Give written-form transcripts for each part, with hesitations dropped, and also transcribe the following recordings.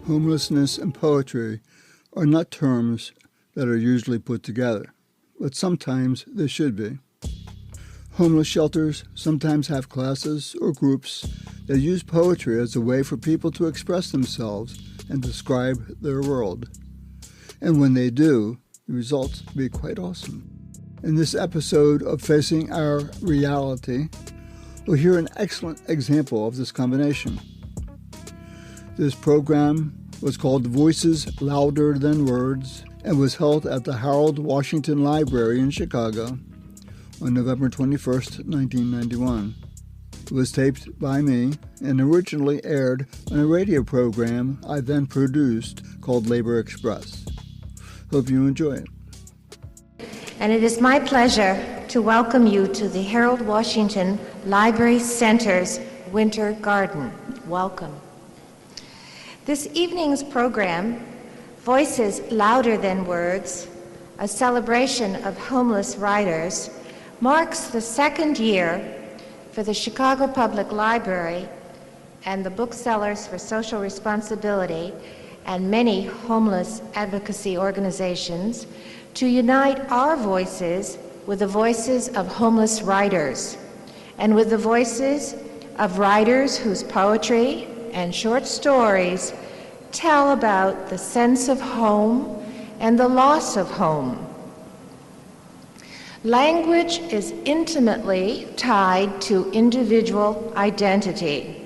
Homelessness and poetry are not terms that are usually put together, but sometimes they should be. Homeless shelters sometimes have classes or groups that use poetry as a way for people to express themselves and describe their world. And when they do, the results can be quite awesome. In this episode of Facing Our Reality, we'll hear an excellent example of this combination. This program was called Voices Louder Than Words and was held at the Harold Washington Library in Chicago on November 21st, 1991. It was taped by me and originally aired on a radio program I then produced called Labor Express. Hope you enjoy it. And it is my pleasure to welcome you to the Harold Washington Library Center's Winter Garden. Welcome. This evening's program, Voices Louder Than Words, a celebration of homeless writers, marks the second year for the Chicago Public Library and the Booksellers for Social Responsibility and many homeless advocacy organizations to unite our voices with the voices of homeless writers and with the voices of writers whose poetry and short stories tell about the sense of home and the loss of home. Language is intimately tied to individual identity.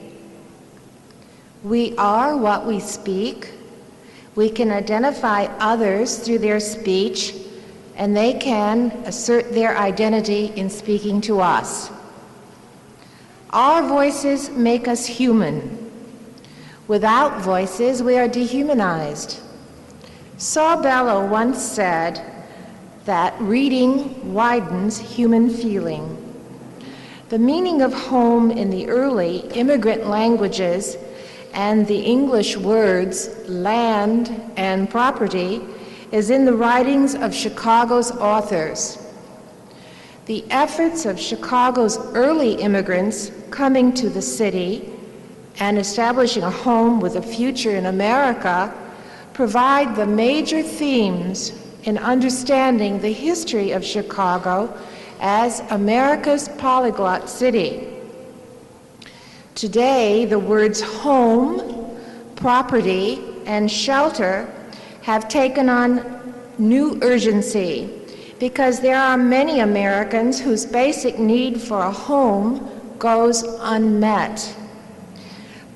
We are what we speak. We can identify others through their speech, and they can assert their identity in speaking to us. Our voices make us human. Without voices, we are dehumanized. Saul Bellow once said that reading widens human feeling. The meaning of home in the early immigrant languages and the English words land and property is in the writings of Chicago's authors. The efforts of Chicago's early immigrants coming to the city and establishing a home with a future in America provide the major themes in understanding the history of Chicago as America's polyglot city. Today, the words home, property, and shelter have taken on new urgency because there are many Americans whose basic need for a home goes unmet.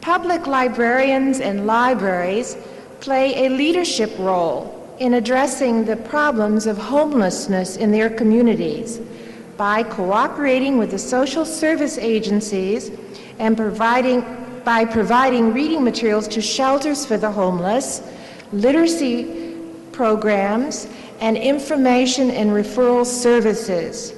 Public librarians and libraries play a leadership role in addressing the problems of homelessness in their communities by cooperating with the social service agencies and by providing reading materials to shelters for the homeless, literacy programs, and information and referral services.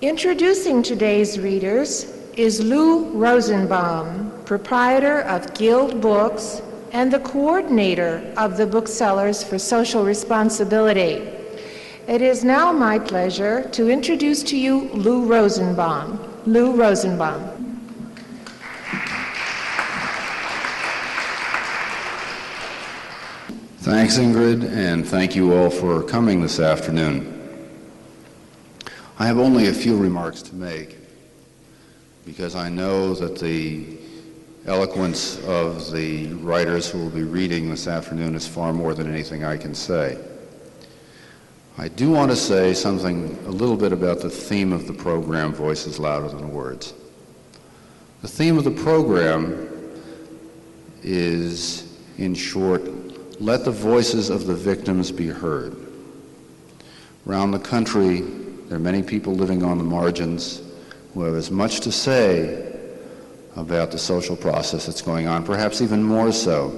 Introducing today's readers is Lou Rosenbaum, proprietor of Guild Books and the coordinator of the Booksellers for Social Responsibility. It is now my pleasure to introduce to you Lou Rosenbaum. Lou Rosenbaum. Thanks, Ingrid, and thank you all for coming this afternoon. I have only a few remarks to make because I know that the eloquence of the writers who will be reading this afternoon is far more than anything I can say. I do want to say something a little bit about the theme of the program, Voices Louder Than Words. The theme of the program is, in short, let the voices of the victims be heard. Around the country, there are many people living on the margins who have as much to say about the social process that's going on, perhaps even more so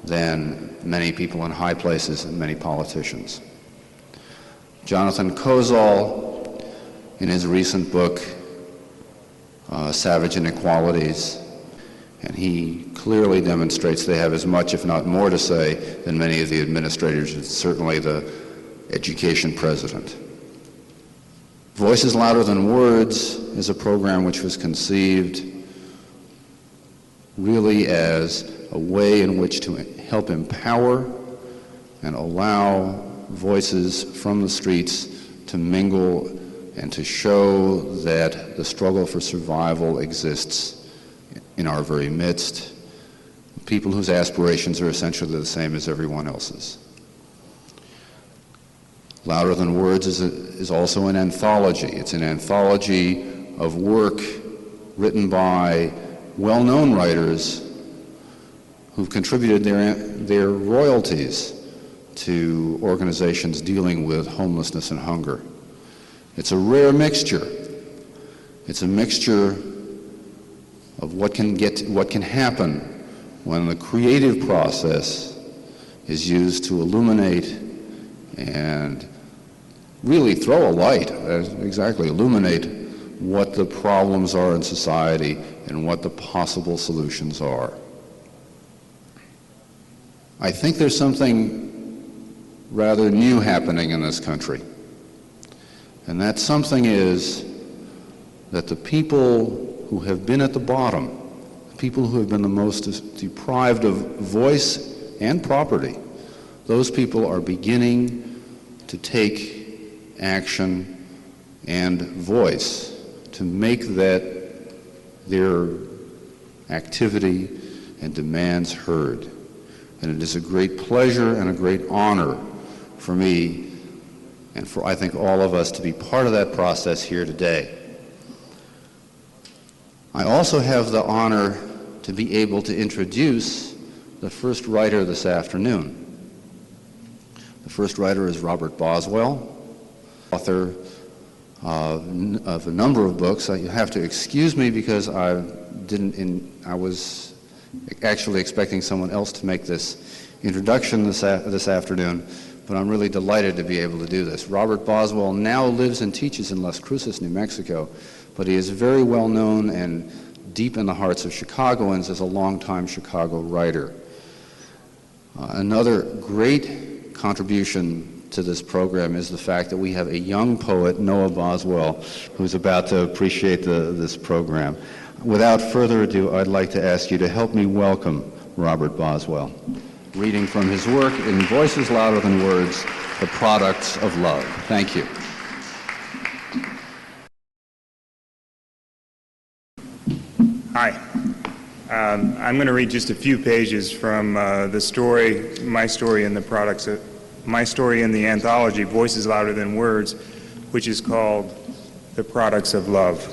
than many people in high places and many politicians. Jonathan Kozol, in his recent book, Savage Inequalities, and he clearly demonstrates they have as much, if not more, to say than many of the administrators, and certainly the education president. Voices Louder Than Words is a program which was conceived really as a way in which to help empower and allow voices from the streets to mingle and to show that the struggle for survival exists in our very midst. People whose aspirations are essentially the same as everyone else's. Louder Than Words is also an anthology. It's an anthology of work written by well-known writers who've contributed their royalties to organizations dealing with homelessness and hunger. It's a rare mixture. It's a mixture of what can happen when the creative process is used to illuminate and really throw a light, illuminate what the problems are in society and what the possible solutions are. I think there's something rather new happening in this country. And that something is that the people who have been at the bottom, the people who have been the most deprived of voice and property, those people are beginning to take action and voice to make that their activity and demands heard. And it is a great pleasure and a great honor for me and for, I think, all of us to be part of that process here today. I also have the honor to be able to introduce the first writer this afternoon. The first writer is Robert Boswell, author of a number of books. You have to excuse me because I was actually expecting someone else to make this introduction this afternoon, but I'm really delighted to be able to do this. Robert Boswell now lives and teaches in Las Cruces, New Mexico, but he is very well known and deep in the hearts of Chicagoans as a longtime Chicago writer. Another great contribution to this program is the fact that we have a young poet, Noah Boswell, who's about to appreciate this program. Without further ado, I'd like to ask you to help me welcome Robert Boswell, reading from his work in Voices Louder Than Words, The Products of Love. Thank you. Hi. I'm going to read just a few pages from the story, my story in the anthology, Voices Louder Than Words, which is called The Products of Love.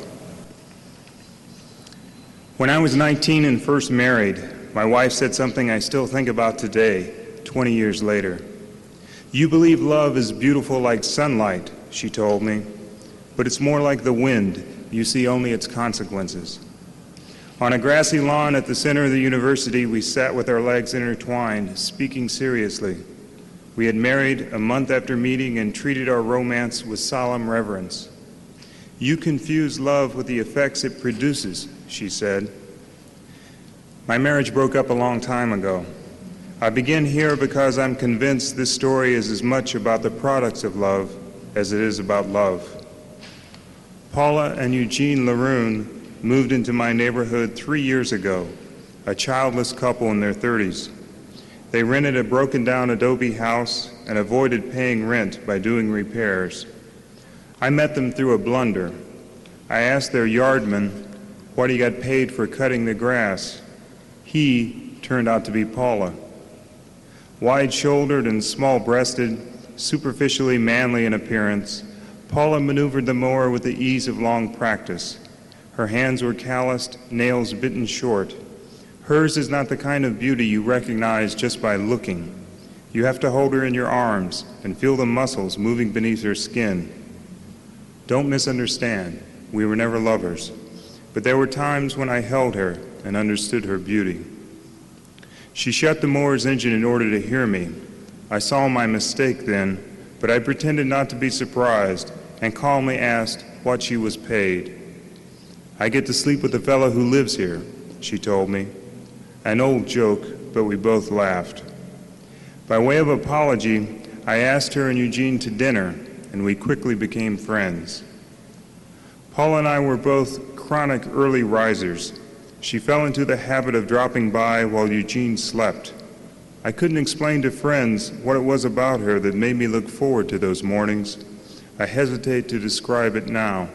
When I was 19 and first married, my wife said something I still think about today, 20 years later. "You believe love is beautiful like sunlight," she told me, "but it's more like the wind. You see only its consequences." On a grassy lawn at the center of the university, we sat with our legs intertwined, speaking seriously. We had married a month after meeting and treated our romance with solemn reverence. "You confuse love with the effects it produces," she said. My marriage broke up a long time ago. I begin here because I'm convinced this story is as much about the products of love as it is about love. Paula and Eugene Laroon moved into my neighborhood 3 years ago, a childless couple in their 30s. They rented a broken-down adobe house and avoided paying rent by doing repairs. I met them through a blunder. I asked their yardman what he got paid for cutting the grass. He turned out to be Paula. Wide-shouldered and small-breasted, superficially manly in appearance, Paula maneuvered the mower with the ease of long practice. Her hands were calloused, nails bitten short. Hers is not the kind of beauty you recognize just by looking. You have to hold her in your arms and feel the muscles moving beneath her skin. Don't misunderstand, we were never lovers, but there were times when I held her and understood her beauty. She shut the mower's engine in order to hear me. I saw my mistake then, but I pretended not to be surprised and calmly asked what she was paid. "I get to sleep with the fellow who lives here," she told me. An old joke, but we both laughed. By way of apology, I asked her and Eugene to dinner, and we quickly became friends. Paula and I were both chronic early risers. She fell into the habit of dropping by while Eugene slept. I couldn't explain to friends what it was about her that made me look forward to those mornings. I hesitate to describe it now.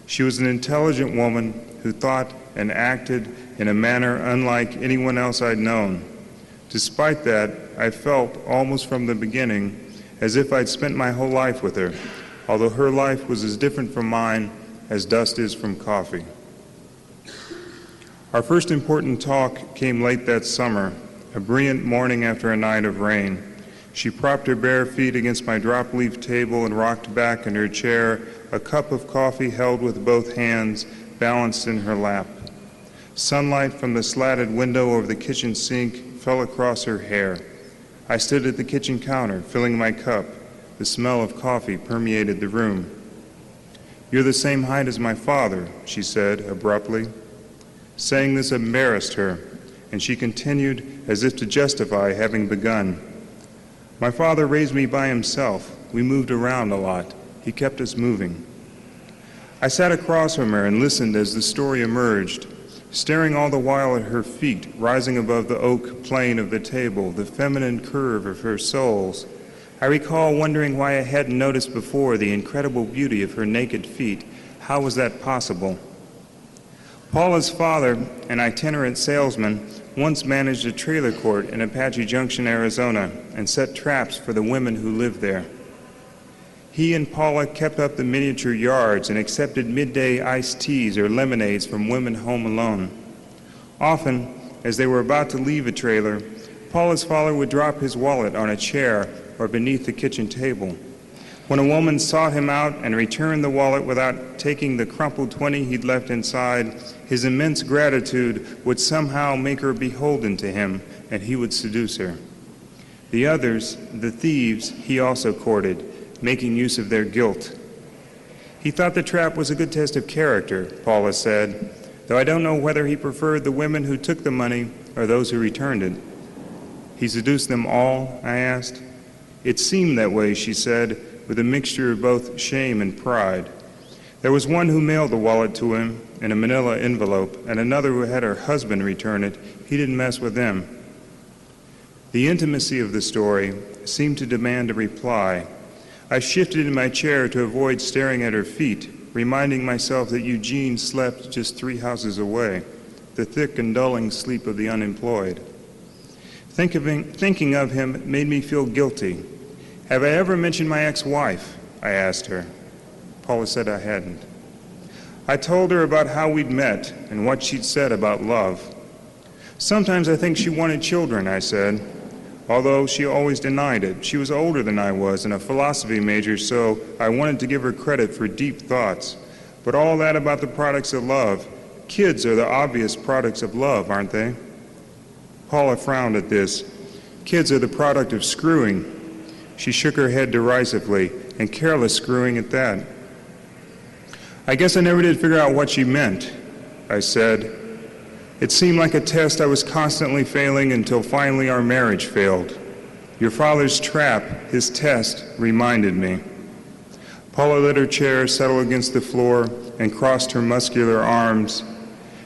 She was an intelligent woman who thought and acted in a manner unlike anyone else I'd known. Despite that, I felt, almost from the beginning, as if I'd spent my whole life with her, although her life was as different from mine as dust is from coffee. Our first important talk came late that summer, a brilliant morning after a night of rain. She propped her bare feet against my drop-leaf table and rocked back in her chair, a cup of coffee held with both hands balanced in her lap. Sunlight from the slatted window over the kitchen sink fell across her hair. I stood at the kitchen counter, filling my cup. The smell of coffee permeated the room. "You're the same height as my father," she said abruptly. Saying this embarrassed her, and she continued as if to justify having begun. "My father raised me by himself. We moved around a lot. He kept us moving." I sat across from her and listened as the story emerged, staring all the while at her feet rising above the oak plane of the table, the feminine curve of her soles. I recall wondering why I hadn't noticed before the incredible beauty of her naked feet. How was that possible? Paula's father, an itinerant salesman, once managed a trailer court in Apache Junction, Arizona, and set traps for the women who lived there. He and Paula kept up the miniature yards and accepted midday iced teas or lemonades from women home alone. Often, as they were about to leave a trailer, Paula's father would drop his wallet on a chair or beneath the kitchen table. When a woman sought him out and returned the wallet without taking the crumpled 20 he'd left inside, his immense gratitude would somehow make her beholden to him, and he would seduce her. The others, the thieves, he also courted, making use of their guilt. He thought the trap was a good test of character, Paula said, though I don't know whether he preferred the women who took the money or those who returned it. He seduced them all, I asked. It seemed that way, she said, with a mixture of both shame and pride. There was one who mailed the wallet to him in a manila envelope, and another who had her husband return it. He didn't mess with them. The intimacy of the story seemed to demand a reply. I shifted in my chair to avoid staring at her feet, reminding myself that Eugene slept just 3 houses away, the thick and dulling sleep of the unemployed. Thinking of him made me feel guilty. "Have I ever mentioned my ex-wife?" I asked her. Paula said I hadn't. I told her about how we'd met and what she'd said about love. "Sometimes I think she wanted children," I said, although she always denied it. She was older than I was and a philosophy major, so I wanted to give her credit for deep thoughts. But all that about the products of love, kids are the obvious products of love, aren't they? Paula frowned at this. Kids are the product of screwing. She shook her head derisively, and careless screwing at that. "I guess I never did figure out what she meant," I said. "It seemed like a test I was constantly failing until finally our marriage failed. Your father's trap, his test, reminded me." Paula let her chair settle against the floor and crossed her muscular arms.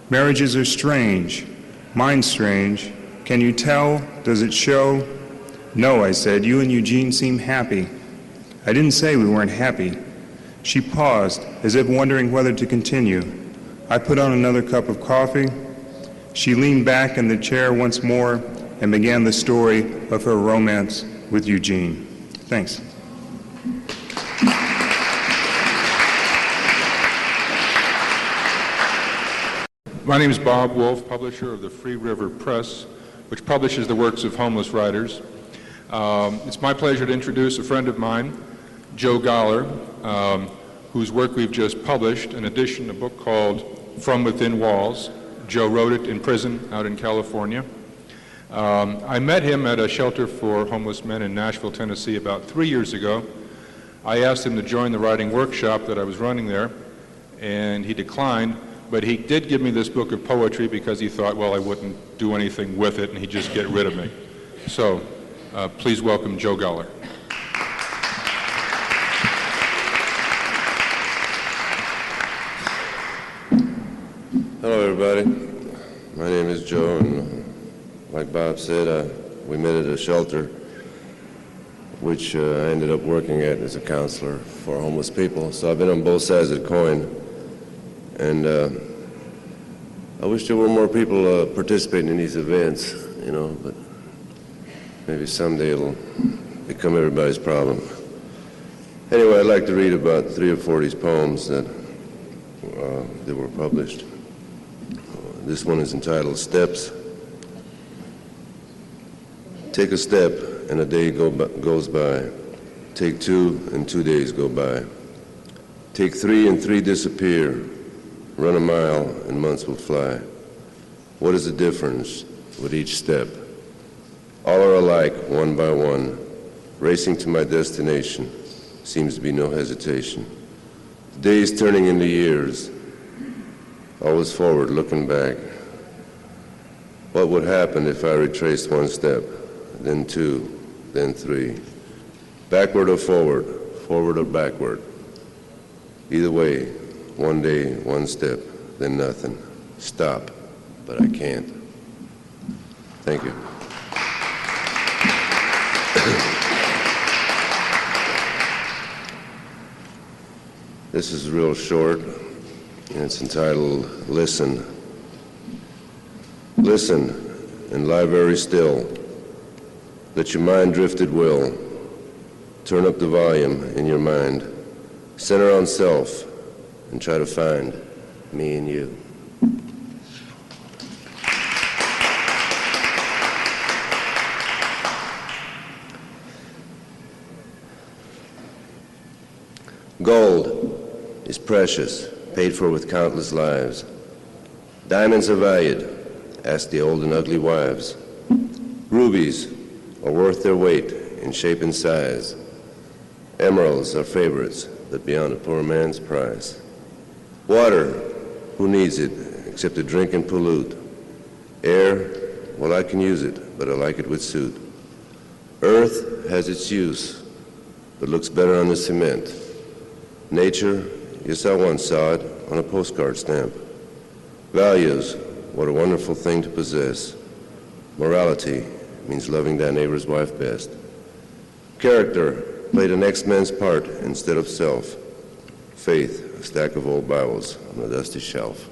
"Marriages are strange. Mine's strange. Can you tell? Does it show?" "No," I said. "You and Eugene seem happy." "I didn't say we weren't happy." She paused, as if wondering whether to continue. I put on another cup of coffee. She leaned back in the chair once more and began the story of her romance with Eugene. Thanks. My name is Bob Wolf, publisher of the Free River Press, which publishes the works of homeless writers. It's my pleasure to introduce a friend of mine, Joe Goller, whose work we've just published, in addition, a book called From Within Walls. Joe wrote it in prison out in California. I met him at a shelter for homeless men in Nashville, Tennessee about 3 years ago. I asked him to join the writing workshop that I was running there, and he declined, but he did give me this book of poetry because he thought, well, I wouldn't do anything with it, and he'd just get rid of me. So, please welcome Joe Goller. Hello, everybody. My name is Joe, and like Bob said, we met at a shelter, which I ended up working at as a counselor for homeless people. So I've been on both sides of the coin, and I wish there were more people participating in these events, you know, but maybe someday it'll become everybody's problem. Anyway, I'd like to read about 3 or 4 of these poems that were published. This one is entitled Steps. Take a step and a day goes by. Take 2 and 2 days go by. Take 3 and 3 disappear. Run a mile and months will fly. What is the difference with each step? All are alike, one by one. Racing to my destination. Seems to be no hesitation. The days turning into years. Always forward, looking back. What would happen if I retraced 1 step, then 2, then 3? Backward or forward, forward or backward? Either way, 1 day, 1 step, then nothing. Stop, but I can't. Thank you. This is real short, and it's entitled Listen. Listen and lie very still. Let your mind drift at will. Turn up the volume in your mind. Center on self and try to find me and you. Gold is precious, paid for with countless lives. Diamonds are valued, ask the old and ugly wives. Rubies are worth their weight in shape and size. Emeralds are favorites, but beyond a poor man's price. Water, who needs it except to drink and pollute? Air, well, I can use it, but I like it with suit. Earth has its use, but looks better on the cement. Nature, yes, I once saw it on a postcard stamp. Values, what a wonderful thing to possess. Morality means loving thy neighbor's wife best. Character, play the next man's part instead of self. Faith, a stack of old Bibles on a dusty shelf.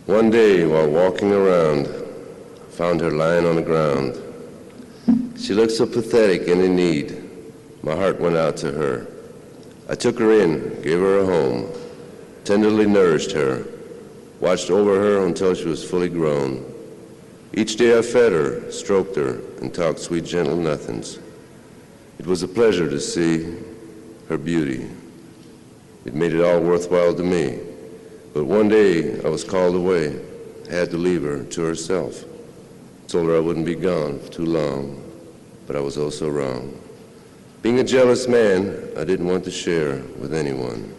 One day, while walking around, I found her lying on the ground. She looked so pathetic and in need. My heart went out to her. I took her in, gave her a home, tenderly nourished her, watched over her until she was fully grown. Each day I fed her, stroked her, and talked sweet, gentle nothings. It was a pleasure to see her beauty. It made it all worthwhile to me. But one day I was called away. I had to leave her to herself. Told her I wouldn't be gone for too long, but I was oh so wrong. Being a jealous man, I didn't want to share with anyone.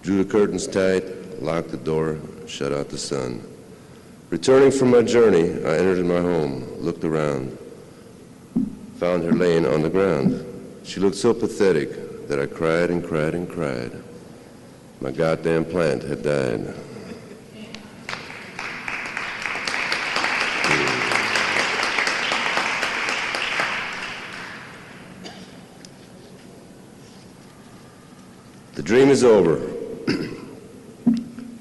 Drew the curtains tight, locked the door, shut out the sun. Returning from my journey, I entered my home, looked around, found her laying on the ground. She looked so pathetic that I cried and cried and cried. My goddamn plant had died. The dream is over.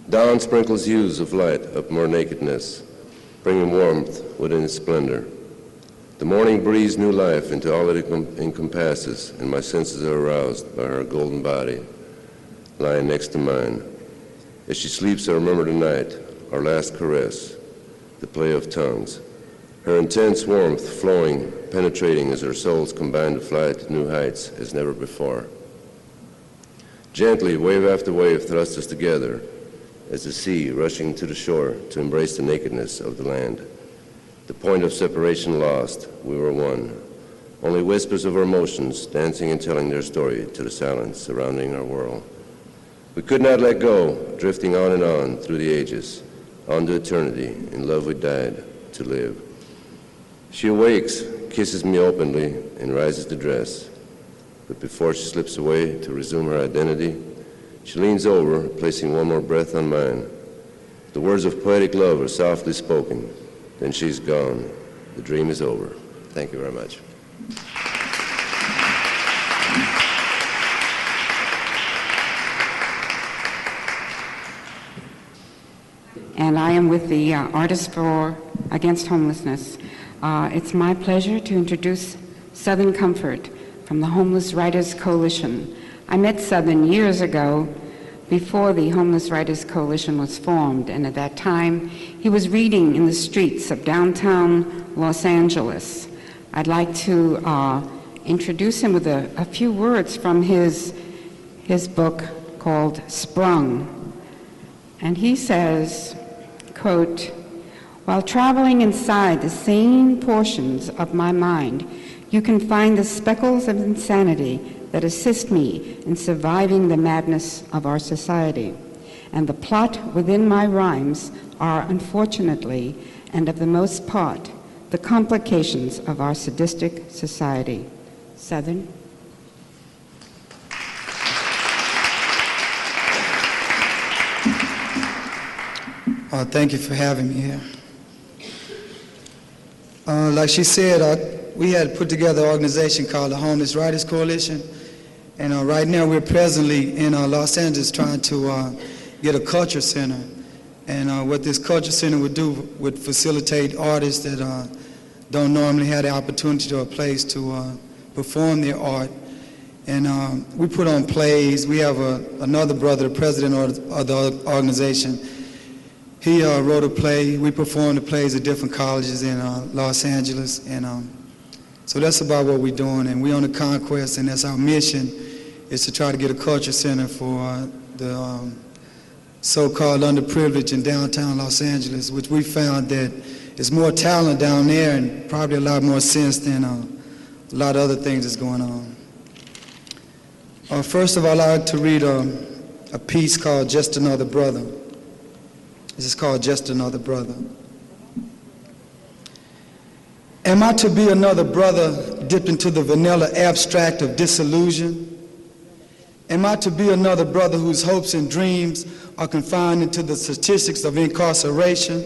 Dawn sprinkles hues of light up more nakedness, bringing warmth within its splendor. The morning breathes new life into all that it encompasses, and my senses are aroused by her golden body lying next to mine. As she sleeps, I remember the night, our last caress, the play of tongues, her intense warmth flowing, penetrating as our souls combine to fly to new heights as never before. Gently, wave after wave thrust us together as the sea rushing to the shore to embrace the nakedness of the land. The point of separation lost, we were one. Only whispers of our emotions dancing and telling their story to the silence surrounding our world. We could not let go, drifting on and on through the ages, on to eternity. In love we died to live. She awakes, kisses me openly, and rises to dress. But before she slips away to resume her identity, she leans over, placing one more breath on mine. The words of poetic love are softly spoken. Then she's gone. The dream is over. Thank you very much. And I am with the Artists Against Homelessness. It's my pleasure to introduce Southern Comfort from the Homeless Writers Coalition. I met Southern years ago before the Homeless Writers Coalition was formed, and at that time he was reading in the streets of downtown Los Angeles. I'd like to introduce him with a few words from his book called Sprung. And he says, quote, "While traveling inside the sane portions of my mind, you can find the speckles of insanity that assist me in surviving the madness of our society. And the plot within my rhymes are, unfortunately, and of the most part, the complications of our sadistic society." Southern. Thank you for having me here. Like she said, we had put together an organization called the Homeless Writers Coalition, and right now we're presently in Los Angeles trying to get a culture center. And what this culture center would do would facilitate artists that don't normally have the opportunity to a place to perform their art. And we put on plays. We have another brother, the president of the organization. He wrote a play. We performed the plays at different colleges in Los Angeles. And so that's about what we're doing. And we're on the conquest, and that's our mission, is to try to get a culture center for the so-called underprivileged in downtown Los Angeles, which we found that there's more talent down there and probably a lot more sense than a lot of other things that's going on. First of all, I'd like to read a piece called Just Another Brother. This is called Just Another Brother. Am I to be another brother dipped into the vanilla abstract of disillusion? Am I to be another brother whose hopes and dreams are confined into the statistics of incarceration?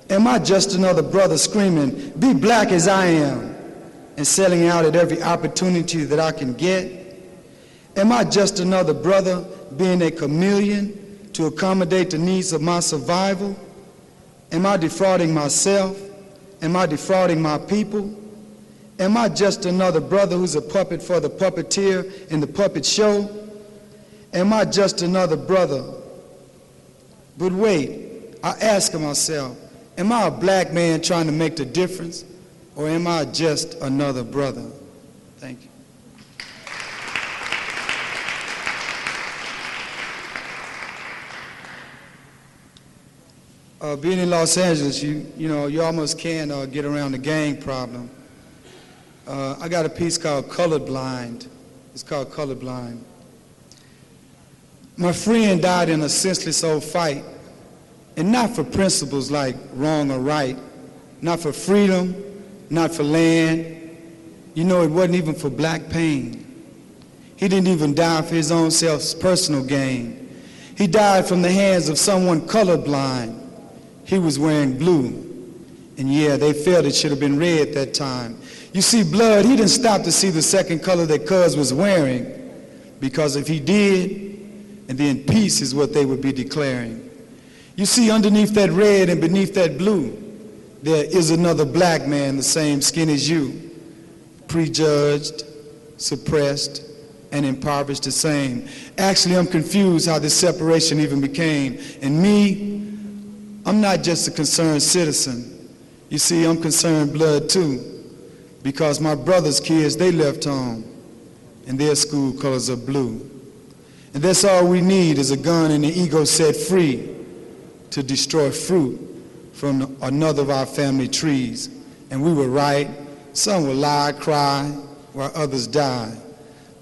Am I just another brother screaming, "Be black as I am," and selling out at every opportunity that I can get? Am I just another brother being a chameleon to accommodate the needs of my survival? Am I defrauding myself? Am I defrauding my people? Am I just another brother who's a puppet for the puppeteer in the puppet show? Am I just another brother? But wait, I ask myself, am I a black man trying to make the difference, or am I just another brother? Thank you. Being in Los Angeles, you almost can't get around the gang problem. I got a piece called Colorblind. It's called Colorblind. My friend died in a senseless old fight, and not for principles like wrong or right, not for freedom, not for land. It wasn't even for black pain. He didn't even die for his own self's personal gain. He died from the hands of someone colorblind. He was wearing blue, and yeah, they felt it should have been red that time. You see, blood, he didn't stop to see the second color that Cuz was wearing, because if he did, and then peace is what they would be declaring. You see, underneath that red and beneath that blue, there is another black man the same skin as you, prejudged, suppressed, and impoverished the same. Actually, I'm confused how this separation even became. And me, I'm not just a concerned citizen. You see, I'm concerned blood too, because my brother's kids, they left home, and their school colors are blue. And that's all we need is a gun and an ego set free to destroy fruit from another of our family trees. And we were right. Some will lie, cry, while others die.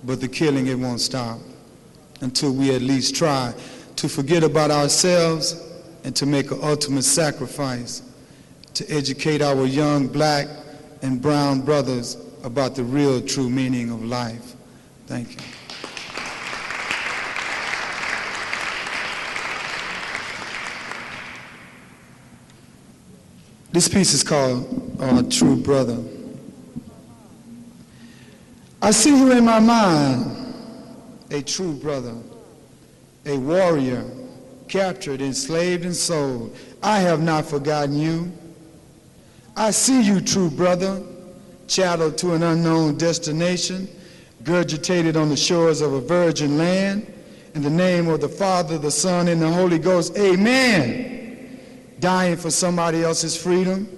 But the killing, it won't stop until we at least try to forget about ourselves and to make an ultimate sacrifice to educate our young black and brown brothers about the real true meaning of life. Thank you. This piece is called True Brother. I see you in my mind, a true brother, a warrior, captured, enslaved, and sold. I have not forgotten you. I see you, true brother, chattel to an unknown destination, gurgitated on the shores of a virgin land. In the name of the Father, the Son, and the Holy Ghost, amen. Dying for somebody else's freedom,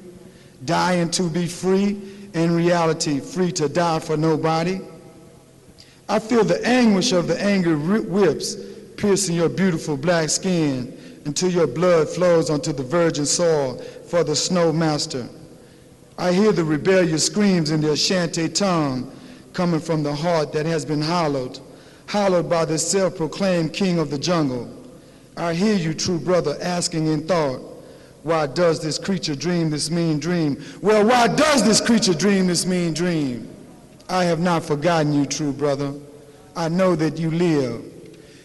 dying to be free, in reality, free to die for nobody. I feel the anguish of the angry whips piercing your beautiful black skin until your blood flows onto the virgin soil for the snow master. I hear the rebellious screams in the Ashanti tongue coming from the heart that has been hollowed by the self-proclaimed king of the jungle. I hear you, true brother, asking in thought, why does this creature dream this mean dream? Well, why does this creature dream this mean dream? I have not forgotten you, true brother. I know that you live.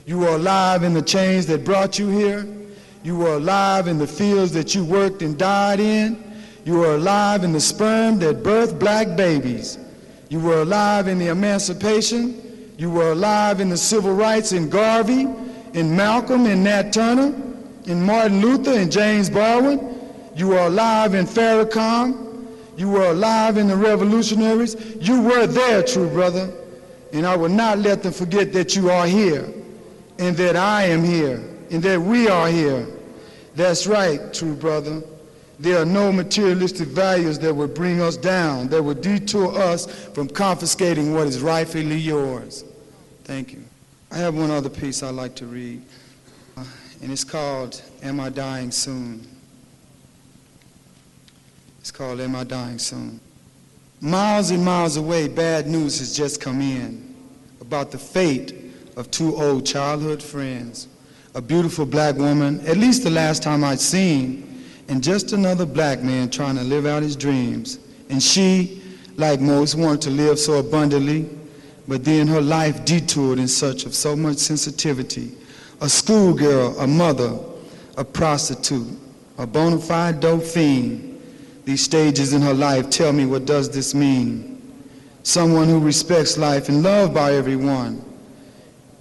You are alive in the chains that brought you here. You are alive in the fields that you worked and died in. You are alive in the sperm that birthed black babies. You were alive in the emancipation. You were alive in the civil rights in Garvey, in Malcolm, in Nat Turner, in Martin Luther and James Baldwin. You are alive in Farrakhan. You were alive in the revolutionaries. You were there, true brother. And I will not let them forget that you are here, and that I am here, and that we are here. That's right, true brother. There are no materialistic values that would bring us down, that would detour us from confiscating what is rightfully yours. Thank you. I have one other piece I'd like to read. And it's called, Am I Dying Soon? It's called, Am I Dying Soon? Miles and miles away, bad news has just come in about the fate of two old childhood friends, a beautiful black woman, at least the last time I'd seen, and just another black man trying to live out his dreams. And she, like most, wanted to live so abundantly, but then her life detoured in search of so much sensitivity. A schoolgirl, a mother, a prostitute, a bona fide dope fiend. These stages in her life tell me, what does this mean? Someone who respects life and loved by everyone.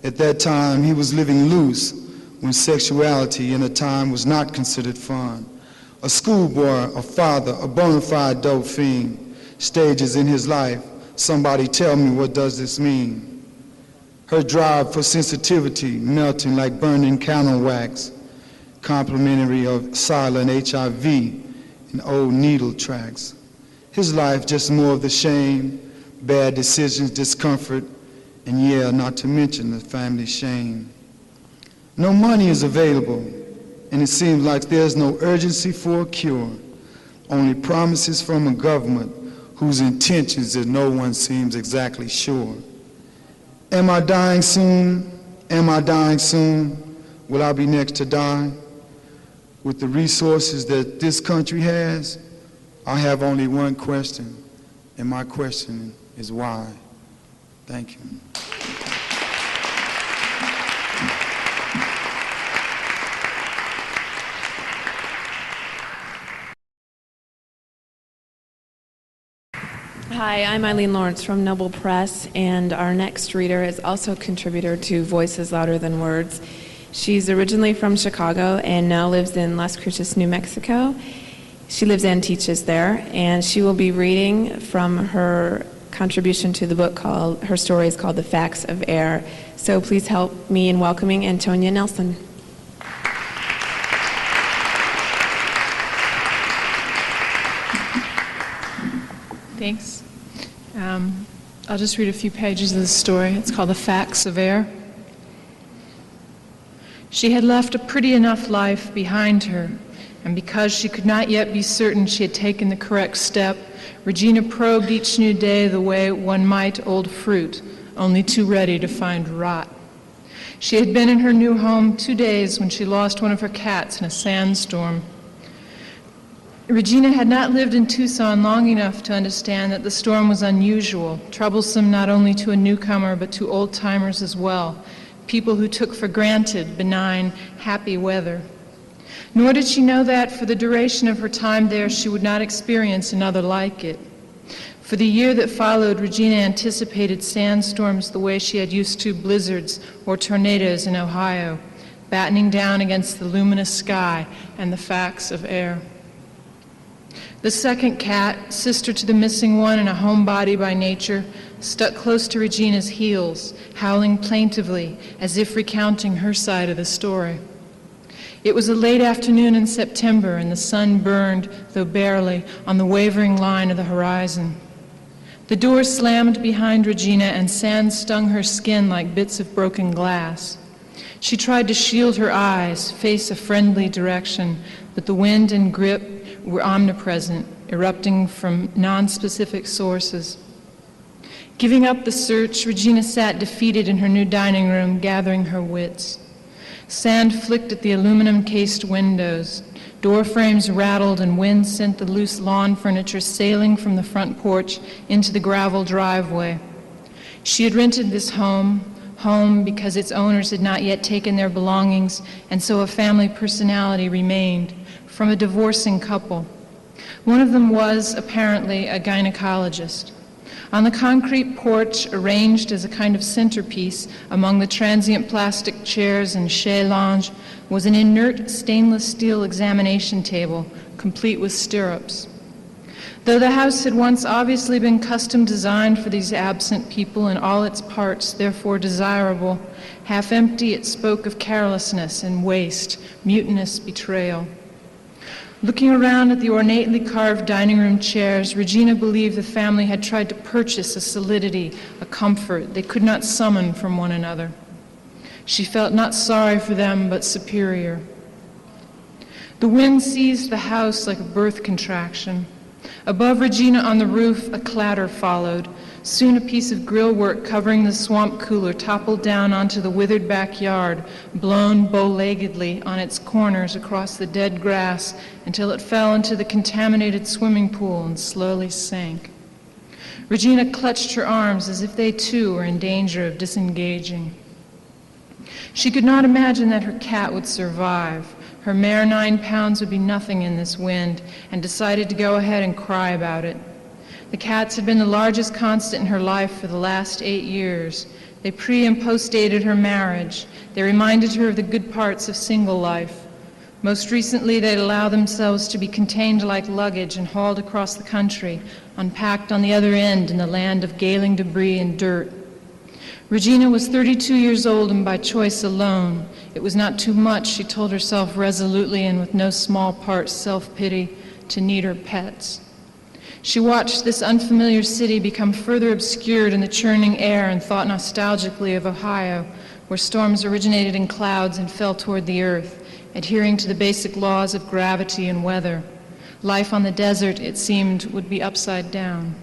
At that time, he was living loose when sexuality in a time was not considered fun. A schoolboy, a father, a bona fide dope fiend. Stages in his life. Somebody tell me, what does this mean? Her drive for sensitivity melting like burning candle wax, complimentary of silent HIV and old needle tracks. His life just more of the shame, bad decisions, discomfort, and yeah, not to mention the family shame. No money is available, and it seems like there's no urgency for a cure, only promises from a government whose intentions that no one seems exactly sure. Am I dying soon? Am I dying soon? Will I be next to die? With the resources that this country has, I have only one question, and my question is why? Thank you. Hi, I'm Eileen Lawrence from Noble Press, and our next reader is also a contributor to Voices Louder Than Words. She's originally from Chicago and now lives in Las Cruces, New Mexico. She lives and teaches there, and she will be reading from her contribution to the book called, her story is called The Facts of Air. So please help me in welcoming Antonia Nelson. Thanks. I'll just read a few pages of the story. It's called The Facts of Air. She had left a pretty enough life behind her, and because she could not yet be certain she had taken the correct step, Regina probed each new day the way one might old fruit, only too ready to find rot. She had been in her new home 2 days when she lost one of her cats in a sandstorm. Regina had not lived in Tucson long enough to understand that the storm was unusual, troublesome not only to a newcomer but to old-timers as well, people who took for granted benign, happy weather. Nor did she know that for the duration of her time there she would not experience another like it. For the year that followed, Regina anticipated sandstorms the way she had used to blizzards or tornadoes in Ohio, battening down against the luminous sky and the facts of air. The second cat, sister to the missing one and a homebody by nature, stuck close to Regina's heels, howling plaintively as if recounting her side of the story. It was a late afternoon in September, and the sun burned, though barely, on the wavering line of the horizon. The door slammed behind Regina, and sand stung her skin like bits of broken glass. She tried to shield her eyes, face a friendly direction, but the wind and grip were omnipresent, erupting from non-specific sources. Giving up the search, Regina sat defeated in her new dining room, gathering her wits. Sand flicked at the aluminum-cased windows. Door frames rattled, and wind sent the loose lawn furniture sailing from the front porch into the gravel driveway. She had rented this home because its owners had not yet taken their belongings, and so a family personality remained, from a divorcing couple. One of them was, apparently, a gynecologist. On the concrete porch, arranged as a kind of centerpiece among the transient plastic chairs and chaise lounge, was an inert stainless steel examination table, complete with stirrups. Though the house had once obviously been custom designed for these absent people in all its parts, therefore desirable, half empty, it spoke of carelessness and waste, mutinous betrayal. Looking around at the ornately carved dining room chairs, Regina believed the family had tried to purchase a solidity, a comfort they could not summon from one another. She felt not sorry for them, but superior. The wind seized the house like a birth contraction. Above Regina on the roof, a clatter followed. Soon a piece of grillwork covering the swamp cooler toppled down onto the withered backyard, blown bow-leggedly on its corners across the dead grass until it fell into the contaminated swimming pool and slowly sank. Regina clutched her arms as if they too were in danger of disengaging. She could not imagine that her cat would survive. Her mere 9 pounds would be nothing in this wind, and decided to go ahead and cry about it. The cats had been the largest constant in her life for the last 8 years. They pre- and post-dated her marriage. They reminded her of the good parts of single life. Most recently, they'd allow themselves to be contained like luggage and hauled across the country, unpacked on the other end in the land of galing debris and dirt. Regina was 32 years old and by choice alone. It was not too much, she told herself resolutely and with no small part self-pity, to need her pets. She watched this unfamiliar city become further obscured in the churning air and thought nostalgically of Ohio, where storms originated in clouds and fell toward the earth, adhering to the basic laws of gravity and weather. Life on the desert, it seemed, would be upside down.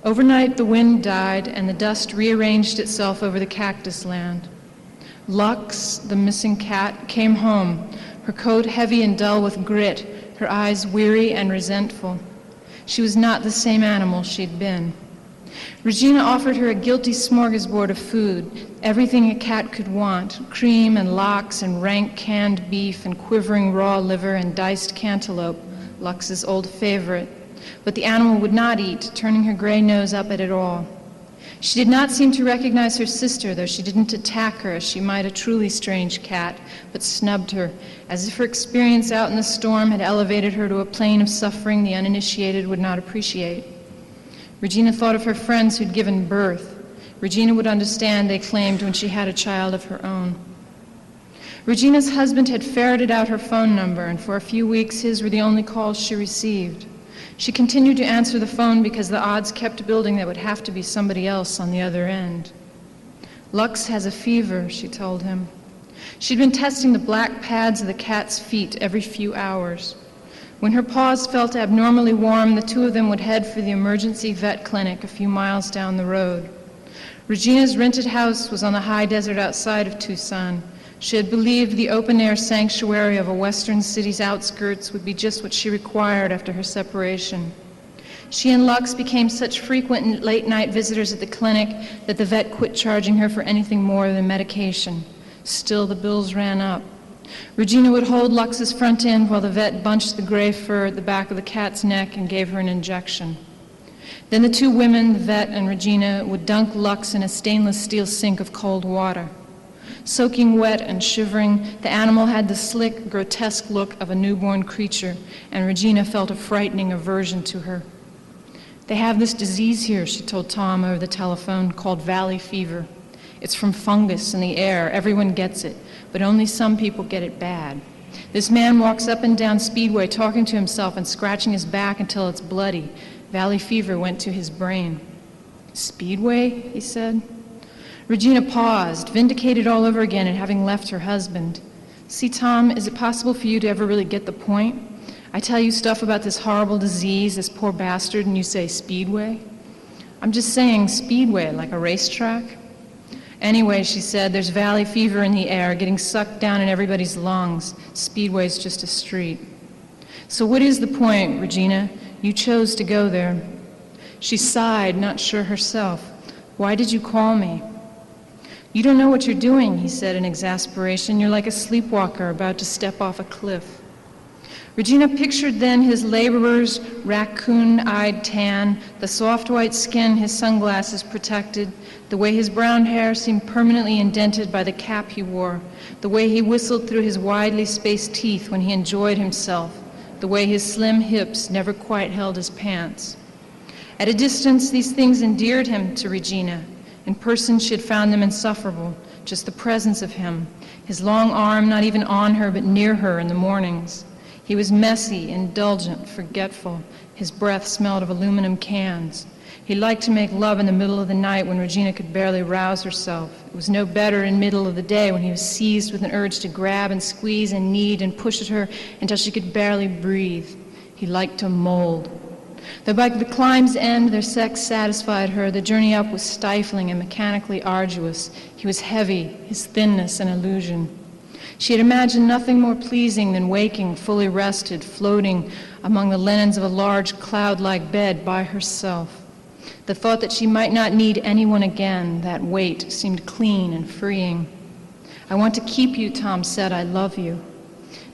Overnight, the wind died and the dust rearranged itself over the cactus land. Lux, the missing cat, came home, her coat heavy and dull with grit, her eyes weary and resentful. She was not the same animal she'd been. Regina offered her a guilty smorgasbord of food, everything a cat could want, cream and lox and rank canned beef and quivering raw liver and diced cantaloupe, Lux's old favorite. But the animal would not eat, turning her gray nose up at it all. She did not seem to recognize her sister, though she didn't attack her as she might a truly strange cat, but snubbed her, as if her experience out in the storm had elevated her to a plane of suffering the uninitiated would not appreciate. Regina thought of her friends who'd given birth. Regina would understand, they claimed, when she had a child of her own. Regina's husband had ferreted out her phone number, and for a few weeks his were the only calls she received. She continued to answer the phone because the odds kept building there would have to be somebody else on the other end. Lux has a fever, she told him. She'd been testing the black pads of the cat's feet every few hours. When her paws felt abnormally warm, the two of them would head for the emergency vet clinic a few miles down the road. Regina's rented house was on the high desert outside of Tucson. She had believed the open-air sanctuary of a western city's outskirts would be just what she required after her separation. She and Lux became such frequent late-night visitors at the clinic that the vet quit charging her for anything more than medication. Still, the bills ran up. Regina would hold Lux's front end while the vet bunched the gray fur at the back of the cat's neck and gave her an injection. Then the two women, the vet and Regina, would dunk Lux in a stainless steel sink of cold water. Soaking wet and shivering, the animal had the slick, grotesque look of a newborn creature, and Regina felt a frightening aversion to her. "They have this disease here," she told Tom over the telephone, called valley fever. "It's from fungus in the air. Everyone gets it, but only some people get it bad. This man walks up and down Speedway talking to himself and scratching his back until it's bloody. Valley fever went to his brain." "Speedway?" he said. Regina paused, vindicated all over again at having left her husband. "See, Tom, is it possible for you to ever really get the point? I tell you stuff about this horrible disease, this poor bastard, and you say Speedway? I'm just saying Speedway, like a racetrack." "Anyway," she said, "there's valley fever in the air, getting sucked down in everybody's lungs. Speedway's just a street." "So what is the point, Regina? You chose to go there." She sighed, not sure herself. "Why did you call me?" "You don't know what you're doing," he said in exasperation. "You're like a sleepwalker about to step off a cliff." Regina pictured then his laborer's raccoon-eyed tan, the soft white skin his sunglasses protected, the way his brown hair seemed permanently indented by the cap he wore, the way he whistled through his widely spaced teeth when he enjoyed himself, the way his slim hips never quite held his pants. At a distance, these things endeared him to Regina. In person, she had found them insufferable, just the presence of him, his long arm not even on her but near her in the mornings. He was messy, indulgent, forgetful. His breath smelled of aluminum cans. He liked to make love in the middle of the night when Regina could barely rouse herself. It was no better in the middle of the day when he was seized with an urge to grab and squeeze and knead and push at her until she could barely breathe. He liked to mold. Though by the climb's end their sex satisfied her, the journey up was stifling and mechanically arduous. He was heavy, his thinness an illusion. She had imagined nothing more pleasing than waking, fully rested, floating among the linens of a large cloud-like bed by herself. The thought that she might not need anyone again, that weight, seemed clean and freeing. "I want to keep you," Tom said. "I love you."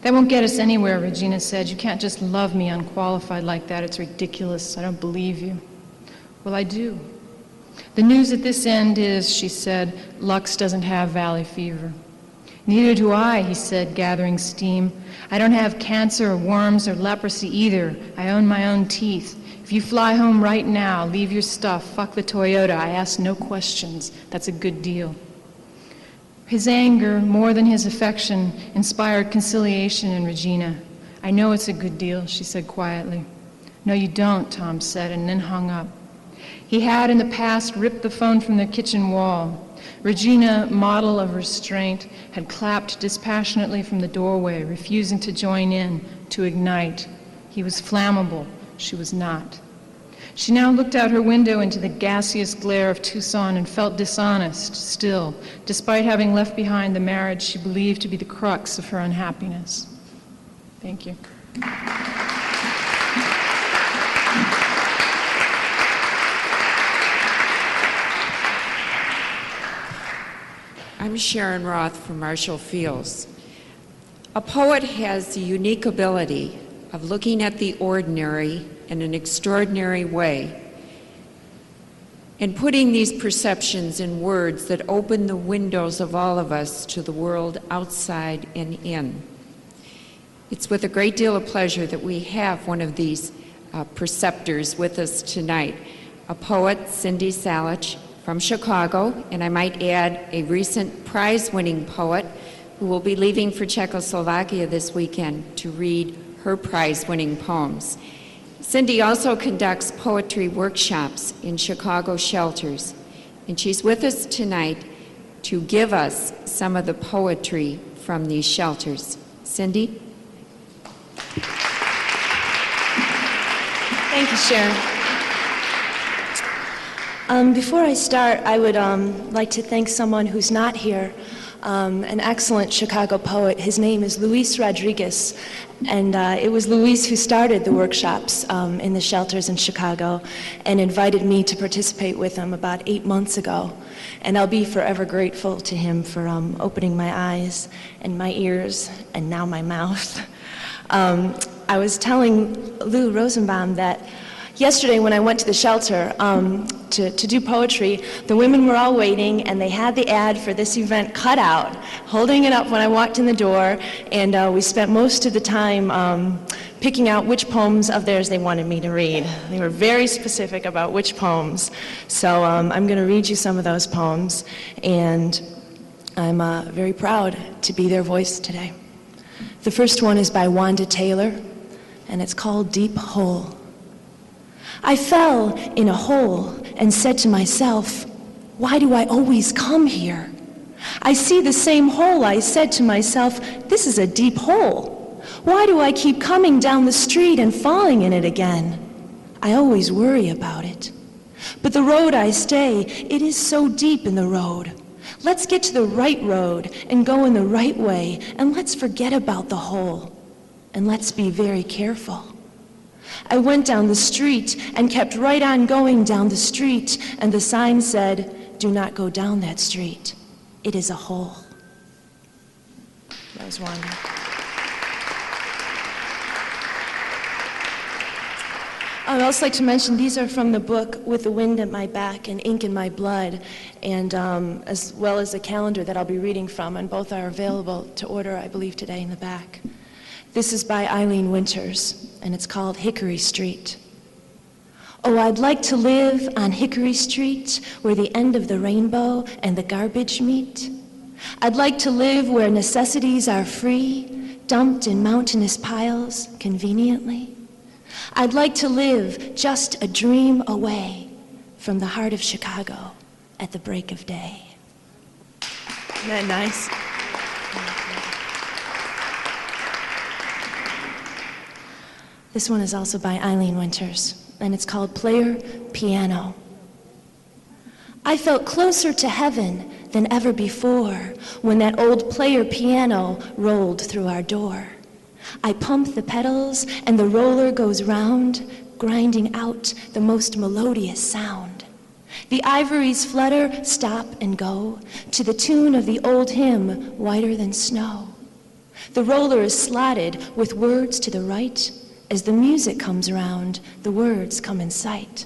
"That won't get us anywhere," Regina said. "You can't just love me unqualified like that. It's ridiculous. I don't believe you." "Well, I do." "The news at this end is," she said, "Lux doesn't have valley fever." "Neither do I," he said, gathering steam. "I don't have cancer or worms or leprosy either. I own my own teeth. If you fly home right now, leave your stuff, fuck the Toyota, I ask no questions. That's a good deal." His anger, more than his affection, inspired conciliation in Regina. "I know it's a good deal," she said quietly. "No, you don't," Tom said, and then hung up. He had in the past ripped the phone from the kitchen wall. Regina, model of restraint, had clapped dispassionately from the doorway, refusing to join in, to ignite. He was flammable. She was not. She now looked out her window into the gaseous glare of Tucson and felt dishonest still, despite having left behind the marriage she believed to be the crux of her unhappiness. Thank you. I'm Sharon Roth from Marshall Fields. A poet has the unique ability of looking at the ordinary in an extraordinary way and putting these perceptions in words that open the windows of all of us to the world outside and in. It's with a great deal of pleasure that we have one of these perceptors with us tonight, a poet, Cindy Salich, from Chicago, and I might add a recent prize-winning poet who will be leaving for Czechoslovakia this weekend to read her prize-winning poems. Cindy also conducts poetry workshops in Chicago shelters, and she's with us tonight to give us some of the poetry from these shelters. Cindy? Thank you, Sharon. Before I start, I would like to thank someone who's not here. an excellent Chicago poet. His name is Luis Rodriguez, and it was Luis who started the workshops in the shelters in Chicago and invited me to participate with him about 8 months ago. And I'll be forever grateful to him for opening my eyes and my ears and now my mouth. I was telling Lou Rosenbaum that yesterday when I went to the shelter to do poetry, the women were all waiting and they had the ad for this event cut out, holding it up when I walked in the door, and we spent most of the time picking out which poems of theirs they wanted me to read. They were very specific about which poems. So I'm going to read you some of those poems, and I'm very proud to be their voice today. The first one is by Wanda Taylor, and it's called Deep Hole. I fell in a hole and said to myself, why do I always come here? I see the same hole. I said to myself, this is a deep hole. Why do I keep coming down the street and falling in it again? I always worry about it. But the road I stay, it is so deep in the road. Let's get to the right road and go in the right way, and let's forget about the hole. And let's be very careful. I went down the street and kept right on going down the street, and the sign said, do not go down that street. It is a hole. That was one. I'd also like to mention these are from the book With the Wind at My Back and Ink in My Blood, and as well as a calendar that I'll be reading from, and both are available to order, I believe, today in the back. This is by Eileen Winters, and it's called Hickory Street. Oh, I'd like to live on Hickory Street, where the end of the rainbow and the garbage meet. I'd like to live where necessities are free, dumped in mountainous piles conveniently. I'd like to live just a dream away from the heart of Chicago at the break of day. Isn't that nice? This one is also by Eileen Winters, and it's called Player Piano. I felt closer to heaven than ever before when that old player piano rolled through our door. I pump the pedals and the roller goes round, grinding out the most melodious sound. The ivories flutter, stop and go to the tune of the old hymn, Whiter Than Snow. The roller is slotted with words to the right. As the music comes around, the words come in sight.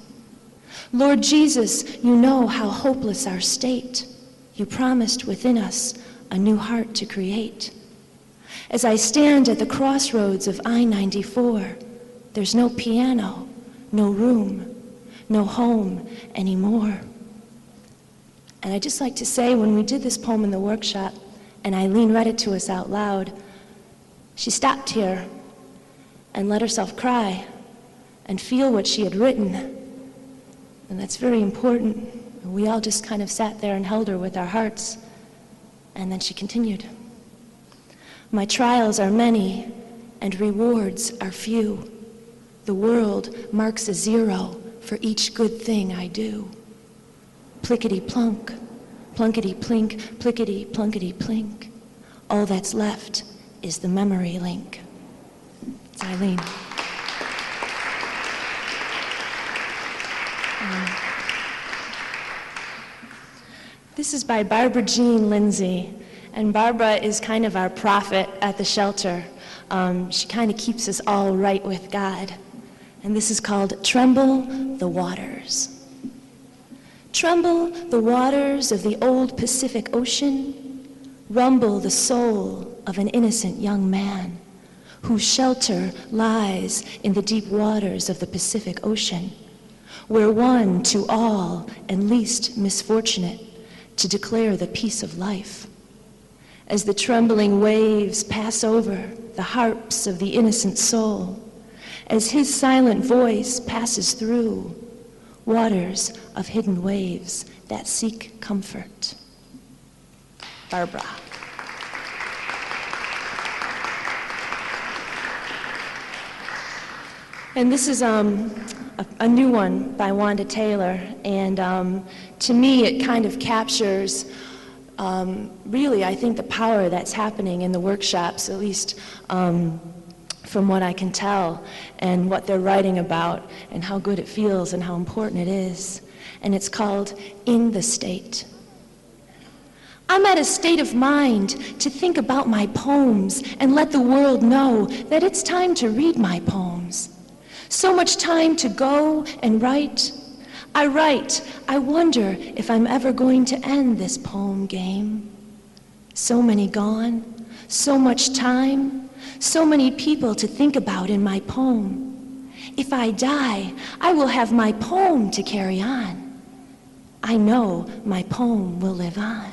Lord Jesus, you know how hopeless our state. You promised within us a new heart to create. As I stand at the crossroads of I-94, there's no piano, no room, no home anymore. And I'd just like to say, when we did this poem in the workshop, and Eileen read it to us out loud, she stopped here and let herself cry and feel what she had written. And that's very important. And we all just kind of sat there and held her with our hearts. And then she continued. My trials are many and rewards are few. The world marks a 0 for each good thing I do. Plickety plunk, plunkety plink, plickety plunkety plink. All that's left is the memory link. It's Eileen. This is by Barbara Jean Lindsay, and Barbara is kind of our prophet at the shelter. She kind of keeps us all right with God. And this is called Tremble the Waters. Tremble the waters of the old Pacific Ocean, rumble the soul of an innocent young man whose shelter lies in the deep waters of the Pacific Ocean, where one to all and least misfortunate to declare the peace of life. As the trembling waves pass over the harps of the innocent soul, as his silent voice passes through waters of hidden waves that seek comfort. Barbara. And this is a new one by Wanda Taylor, and to me it kind of captures really, I think the power that's happening in the workshops, at least from what I can tell, and what they're writing about, and how good it feels, and how important it is. And it's called In the State. I'm at a state of mind to think about my poems and let the world know that it's time to read my poems. So much time to go and write. I write, I wonder if I'm ever going to end this poem game. So many gone, so much time, so many people to think about in my poem. If I die, I will have my poem to carry on. I know my poem will live on.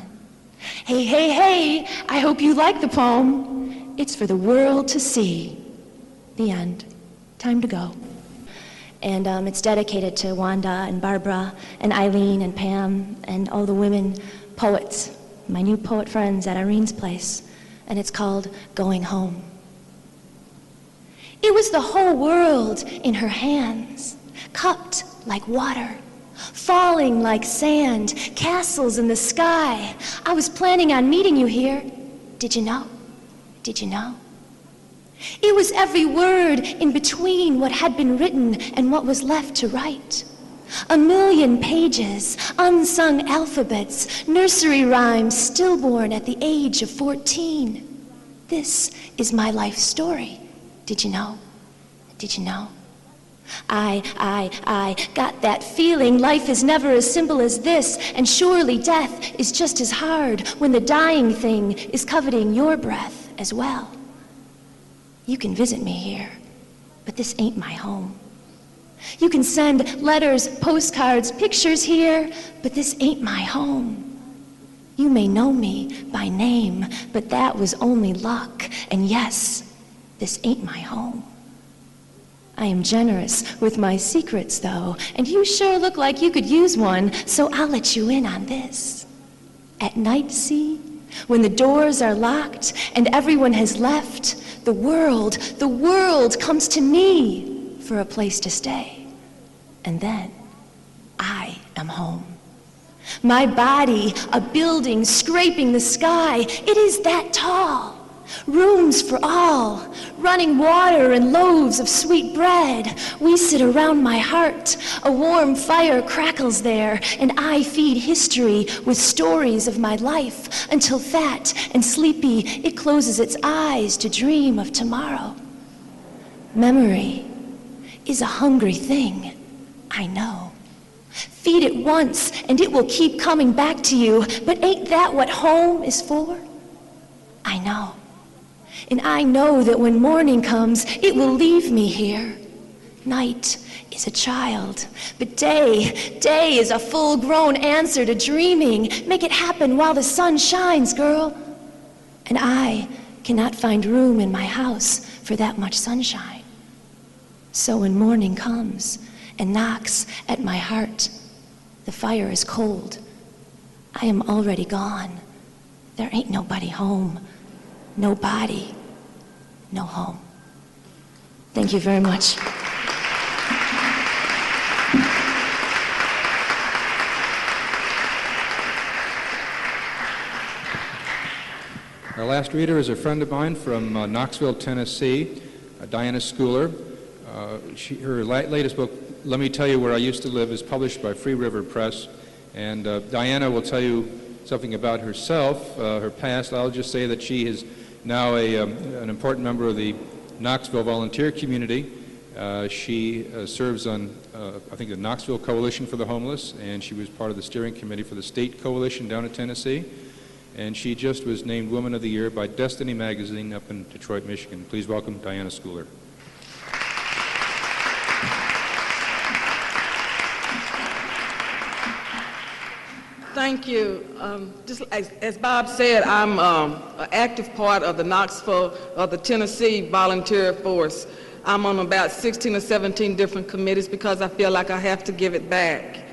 Hey, hey, hey, I hope you like the poem. It's for the world to see. The end. Time to go. And it's dedicated to Wanda and Barbara and Eileen and Pam and all the women poets, my new poet friends at Irene's place. And it's called Going Home. It was the whole world in her hands, cupped like water, falling like sand, castles in the sky. I was planning on meeting you here. Did you know? Did you know? It was every word in between what had been written and what was left to write. 1,000,000 pages, unsung alphabets, nursery rhymes, stillborn at the age of 14. This is my life story. Did you know? Did you know? I got that feeling life is never as simple as this, and surely death is just as hard when the dying thing is coveting your breath as well. You can visit me here, but this ain't my home. You can send letters, postcards, pictures here, but this ain't my home. You may know me by name, but that was only luck, and yes, this ain't my home. I am generous with my secrets, though, and you sure look like you could use one, so I'll let you in on this. At night, see, when the doors are locked and everyone has left, the world comes to me for a place to stay. And then I am home. My body, a building scraping the sky, it is that tall. Rooms for all, running water and loaves of sweet bread. We sit around my heart, a warm fire crackles there, and I feed history with stories of my life until fat and sleepy it closes its eyes to dream of tomorrow. Memory is a hungry thing, I know. Feed it once and it will keep coming back to you, but ain't that what home is for? I know. And I know that when morning comes, it will leave me here. Night is a child, but day is a full-grown answer to dreaming. Make it happen while the sun shines, girl. And I cannot find room in my house for that much sunshine. So when morning comes and knocks at my heart, the fire is cold. I am already gone. There ain't nobody home. No body, no home. Thank you very much. Our last reader is a friend of mine from Knoxville, Tennessee, Diana Schooler. Her latest book, Let Me Tell You Where I Used to Live, is published by Free River Press. And Diana will tell you something about herself, her past. I'll just say that she is now an important member of the Knoxville volunteer community. She serves on, I think, the Knoxville Coalition for the Homeless, and she was part of the steering committee for the state coalition down in Tennessee. And she just was named Woman of the Year by Destiny Magazine up in Detroit, Michigan. Please welcome Diana Schooler. Thank you. Just as Bob said, I'm an active part of the Knoxville, the Tennessee volunteer force. I'm on about 16 or 17 different committees because I feel like I have to give it back.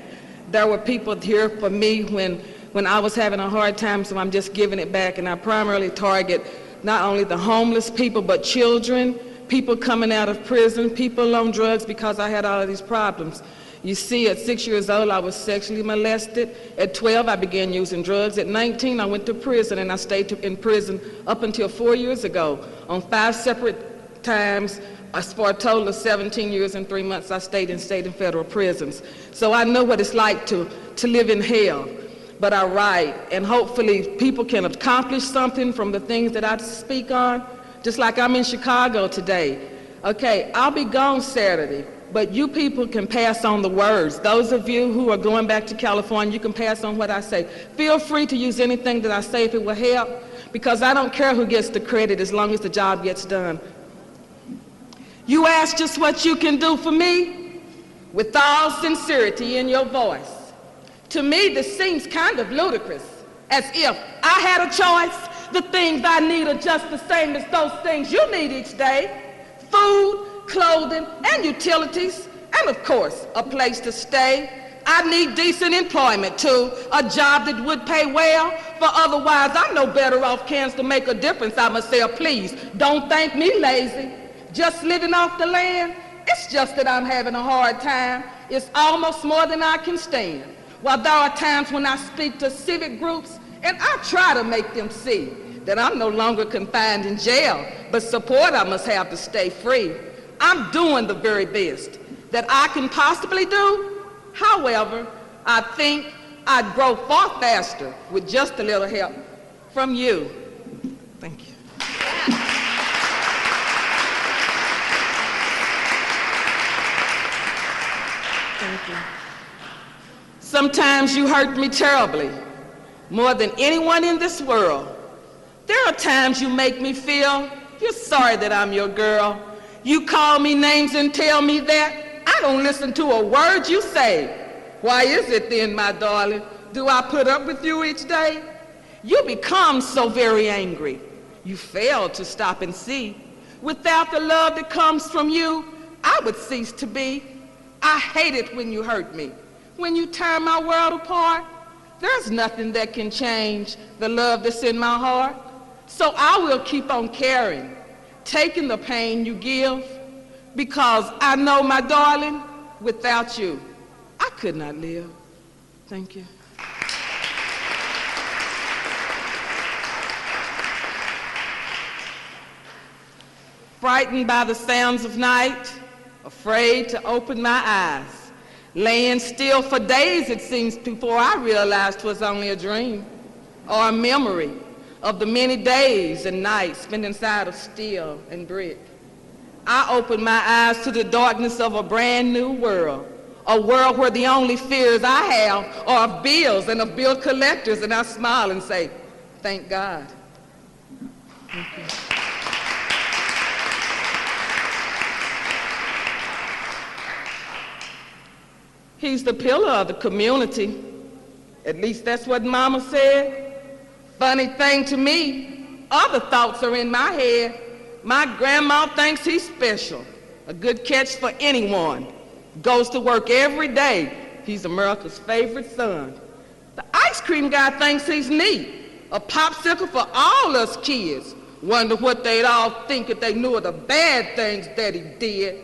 There were people here for me when I was having a hard time, so I'm just giving it back. And I primarily target not only the homeless people, but children, people coming out of prison, people on drugs because I had all of these problems. You see, at 6 years old, I was sexually molested. At 12, I began using drugs. At 19, I went to prison, and I stayed in prison up until 4 years ago. On 5 separate times, for a total of 17 years and 3 months, I stayed in state and federal prisons. So I know what it's like to live in hell. But I write, and hopefully people can accomplish something from the things that I speak on. Just like I'm in Chicago today. Okay, I'll be gone Saturday, but you people can pass on the words. Those of you who are going back to California, you can pass on what I say. Feel free to use anything that I say if it will help, because I don't care who gets the credit as long as the job gets done. You ask just what you can do for me with all sincerity in your voice. To me, this seems kind of ludicrous, as if I had a choice. The things I need are just the same as those things you need each day. Food, clothing, and utilities, and of course, a place to stay. I need decent employment too, a job that would pay well, for otherwise I'm no better off cans to make a difference. I must say, please, don't think me lazy. Just living off the land, it's just that I'm having a hard time. It's almost more than I can stand. While there are times when I speak to civic groups, and I try to make them see that I'm no longer confined in jail, but support I must have to stay free. I'm doing the very best that I can possibly do. However, I think I'd grow far faster with just a little help from you. Thank you. Thank you. Sometimes you hurt me terribly, more than anyone in this world. There are times you make me feel you're sorry that I'm your girl. You call me names and tell me that. I don't listen to a word you say. Why is it then, my darling, do I put up with you each day? You become so very angry. You fail to stop and see. Without the love that comes from you, I would cease to be. I hate it when you hurt me, when you tear my world apart. There's nothing that can change the love that's in my heart. So I will keep on caring, taking the pain you give, because I know, my darling, without you, I could not live. Thank you. Frightened by the sounds of night, afraid to open my eyes, laying still for days, it seems, before I realized 'twas only a dream or a memory of the many days and nights spent inside of steel and brick. I opened my eyes to the darkness of a brand new world, a world where the only fears I have are of bills and of bill collectors, and I smile and say, thank God. Thank you. He's the pillar of the community. At least that's what Mama said. Funny thing to me, other thoughts are in my head. My grandma thinks he's special, a good catch for anyone. Goes to work every day. He's America's favorite son. The ice cream guy thinks he's neat, a popsicle for all us kids. Wonder what they'd all think if they knew of the bad things that he did.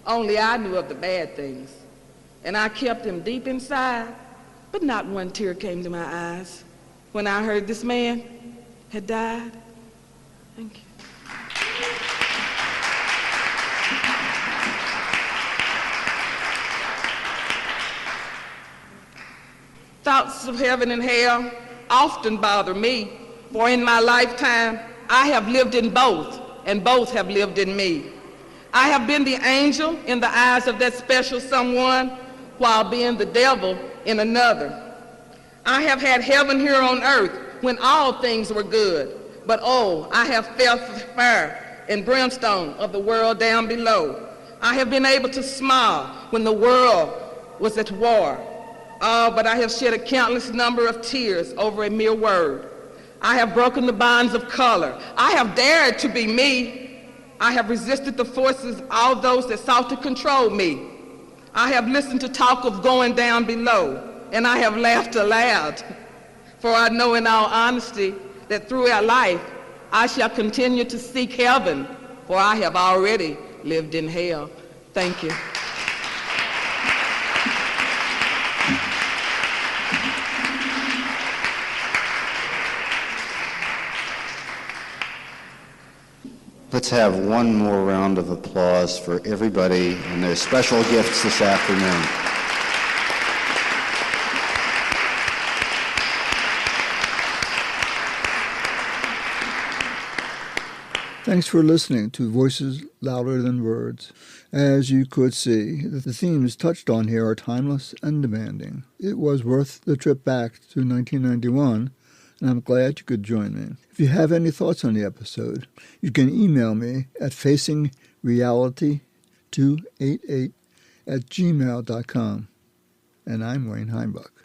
Only I knew of the bad things. And I kept them deep inside, but not one tear came to my eyes when I heard this man had died. Thank you. Thoughts of heaven and hell often bother me, for in my lifetime, I have lived in both, and both have lived in me. I have been the angel in the eyes of that special someone, while being the devil in another. I have had heaven here on earth when all things were good, but oh, I have felt the fire and brimstone of the world down below. I have been able to smile when the world was at war. Oh, but I have shed a countless number of tears over a mere word. I have broken the bonds of color. I have dared to be me. I have resisted the forces of all those that sought to control me. I have listened to talk of going down below, and I have laughed aloud. For I know in all honesty that throughout life, I shall continue to seek heaven for I have already lived in hell. Thank you. Let's have one more round of applause for everybody and their special gifts this afternoon. Thanks for listening to Voices Louder Than Words. As you could see, the themes touched on here are timeless and demanding. It was worth the trip back to 1991, and I'm glad you could join me. If you have any thoughts on the episode, you can email me at facingreality288@gmail.com. And I'm Wayne Heimbuch.